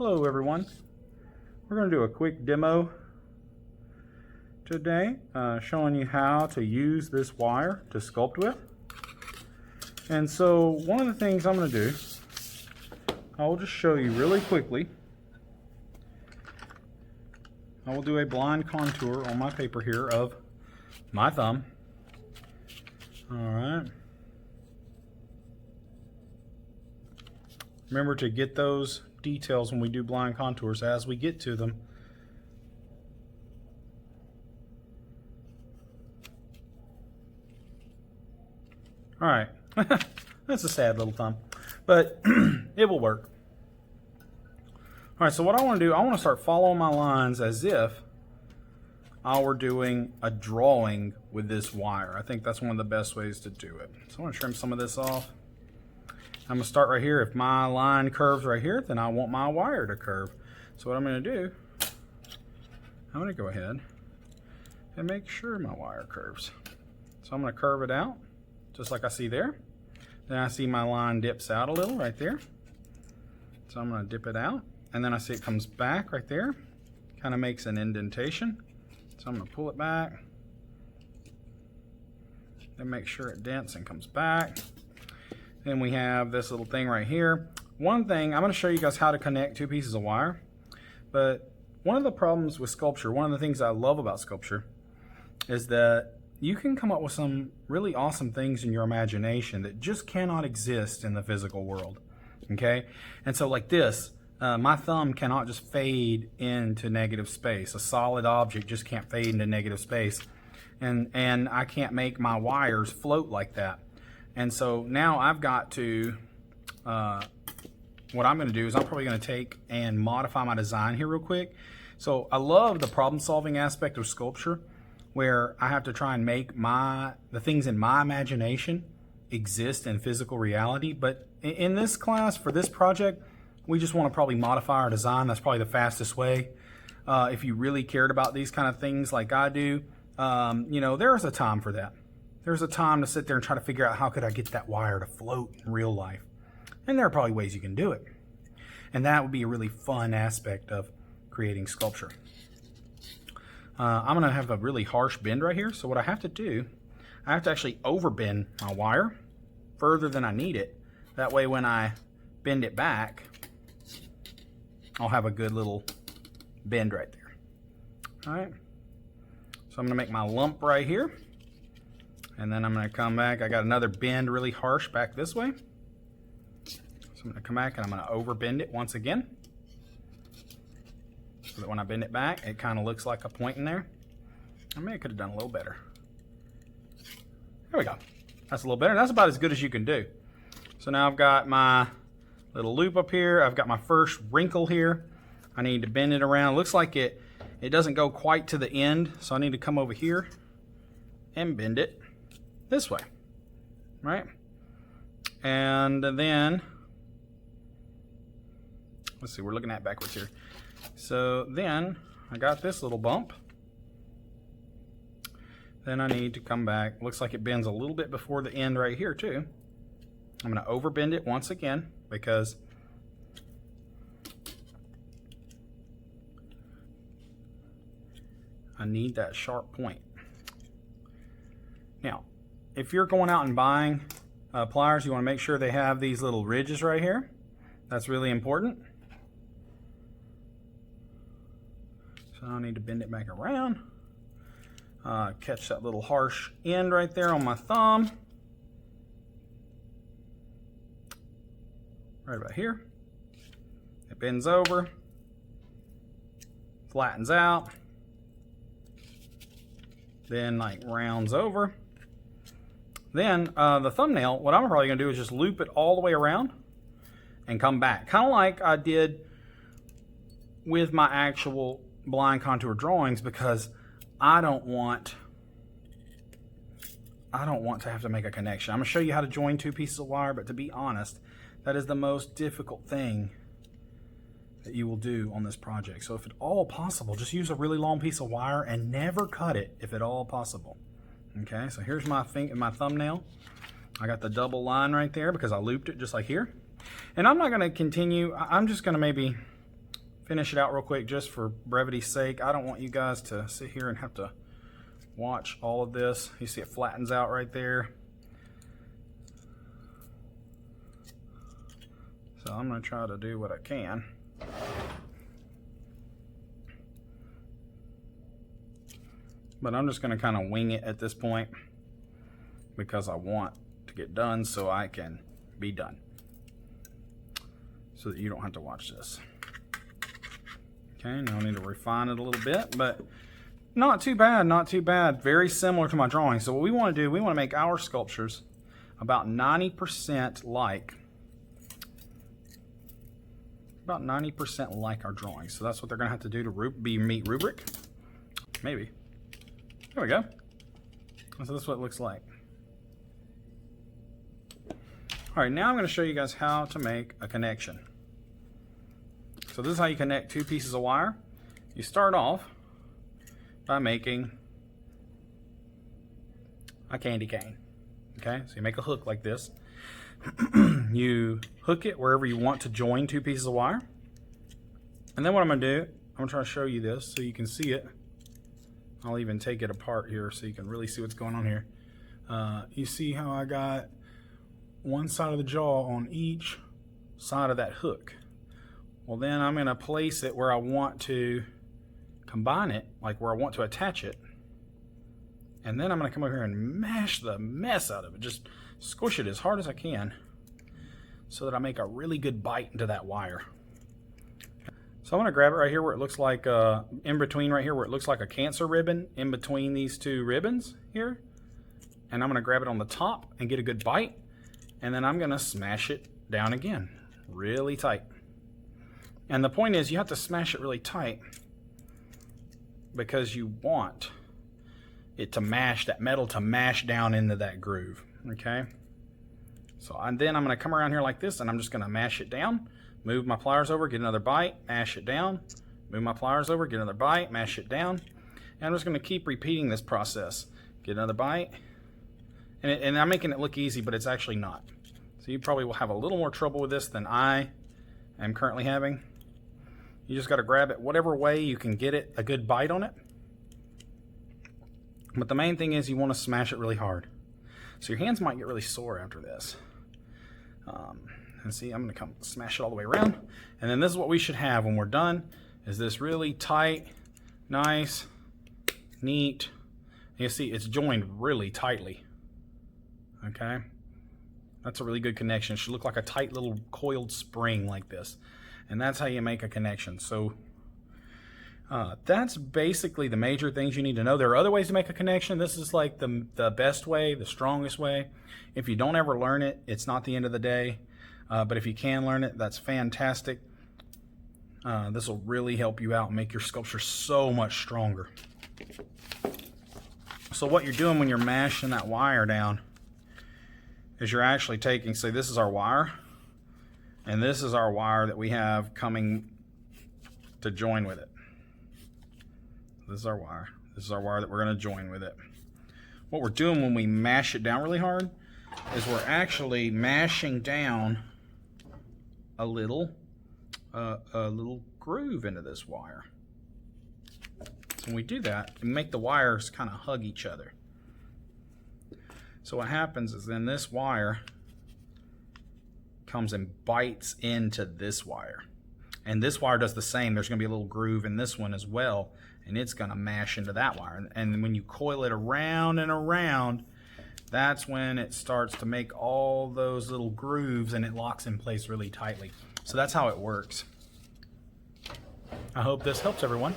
Hello everyone. We're going to do a quick demo today showing you how to use this wire to sculpt with. And so one of the things I'm going to do, I will just show you really quickly. I will do a blind contour on my paper here of my thumb. Alright. Remember to get those details when we do blind contours as we get to them. Alright, that's a sad little thumb, but it will work. Alright, so what I want to do, I want to start following my lines as if I were doing a drawing with this wire. I think that's one of the best ways to do it. So I'm going to trim some of this off. I'm going to start right here. If my line curves right here, then I want my wire to curve. So what I'm going to do, I'm going to go ahead and make sure my wire curves. So I'm going to curve it out, just like I see there. Then I see my line dips out a little right there. So I'm going to dip it out. And then I see it comes back right there. Kind of makes an indentation. So I'm going to pull it back. Then make sure it dents and comes back. Then we have this little thing right here. One thing, I'm going to show you guys how to connect two pieces of wire. But one of the problems with sculpture, one of the things I love about sculpture, is that you can come up with some really awesome things in your imagination that just cannot exist in the physical world. Okay? And so like this, my thumb cannot just fade into negative space. A solid object just can't fade into negative space. And I can't make my wires float like that. And so now I've got to, what I'm going to do is I'm probably going to take and modify my design here real quick. So I love the problem solving aspect of sculpture where I have to try and make the things in my imagination exist in physical reality. But in this class, for this project, we just want to probably modify our design. That's probably the fastest way. If you really cared about these kind of things like I do, you know, there's a time for that. There's a time to sit there and try to figure out how could I get that wire to float in real life. And there are probably ways you can do it. And that would be a really fun aspect of creating sculpture. I'm going to have a really harsh bend right here. So what I have to do, I have to actually overbend my wire further than I need it. That way when I bend it back, I'll have a good little bend right there. All right. So I'm going to make my lump right here. And then I'm going to come back. I got another bend really harsh back this way. So I'm going to come back and I'm going to overbend it once again. So that when I bend it back, it kind of looks like a point in there. I mean, I could have done a little better. There we go. That's a little better. That's about as good as you can do. So now I've got my little loop up here. I've got my first wrinkle here. I need to bend it around. It looks like it doesn't go quite to the end. So I need to come over here and bend it this way, right? And then, let's see, we're looking at backwards here. So then I got this little bump. Then I need to come back. Looks like it bends a little bit before the end right here too. I'm going to overbend it once again because I need that sharp point. Now, if you're going out and buying pliers, you want to make sure they have these little ridges right here. That's really important. So I need to bend it back around. Catch that little harsh end right there on my thumb. Right about here. It bends over. Flattens out. Then like rounds over. Then the thumbnail, what I'm probably going to do is just loop it all the way around and come back. Kind of like I did with my actual blind contour drawings because I don't want to have to make a connection. I'm going to show you how to join two pieces of wire, but to be honest, that is the most difficult thing that you will do on this project. So if at all possible, just use a really long piece of wire and never cut it if at all possible. Okay, so here's my thumbnail. I got the double line right there because I looped it just like here. And I'm not going to continue. I'm just going to maybe finish it out real quick just for brevity's sake. I don't want you guys to sit here and have to watch all of this. You see it flattens out right there. So I'm going to try to do what I can. But I'm just going to kind of wing it at this point because I want to get done so I can be done. So that you don't have to watch this. Okay, now I need to refine it a little bit, but not too bad, not too bad. Very similar to my drawing. So what we want to do, we want to make our sculptures about 90% like our drawing. So that's what they're going to have to do to meet rubric. Maybe. There we go. So this is what it looks like. All right, now I'm going to show you guys how to make a connection. So this is how you connect two pieces of wire. You start off by making a candy cane. Okay, so you make a hook like this. You hook it wherever you want to join two pieces of wire. And then what I'm going to do, I'm going to try to show you this so you can see it. I'll even take it apart here so you can really see what's going on here. You see how I got one side of the jaw on each side of that hook. Well, then I'm going to place it where I want to combine it, like where I want to attach it. And then I'm going to come over here and mash the mess out of it. Just squish it as hard as I can so that I make a really good bite into that wire. So I'm going to grab it right here where it looks like, in between right here where it looks like a cancer ribbon in between these two ribbons here. And I'm going to grab it on the top and get a good bite. And then I'm going to smash it down again, really tight. And the point is you have to smash it really tight because you want it to mash, that metal to mash down into that groove, okay? So then I'm going to come around here like this and I'm just going to mash it down. Move my pliers over, get another bite, mash it down. Move my pliers over, get another bite, mash it down. And I'm just going to keep repeating this process. Get another bite. And I'm making it look easy, but it's actually not. So you probably will have a little more trouble with this than I am currently having. You just got to grab it whatever way you can get it a good bite on it. But the main thing is you want to smash it really hard. So your hands might get really sore after this. And see, I'm going to come smash it all the way around. And then this is what we should have when we're done, is this really tight, nice, neat. You see, it's joined really tightly. Okay? That's a really good connection. It should look like a tight little coiled spring like this. And that's how you make a connection. So that's basically the major things you need to know. There are other ways to make a connection. This is like the best way, the strongest way. If you don't ever learn it, it's not the end of the day. But if you can learn it, that's fantastic. This will really help you out and make your sculpture so much stronger. So what you're doing when you're mashing that wire down is you're actually taking, say this is our wire, and this is our wire that we have coming to join with it. This is our wire. This is our wire that we're going to join with it. What we're doing when we mash it down really hard is we're actually mashing down a little groove into this wire. So when we do that, we make the wires kind of hug each other. So what happens is then this wire comes and bites into this wire. And this wire does the same. There's going to be a little groove in this one as well, and it's going to mash into that wire. And when you coil it around and around, that's when it starts to make all those little grooves and it locks in place really tightly. So that's how it works. I hope this helps everyone.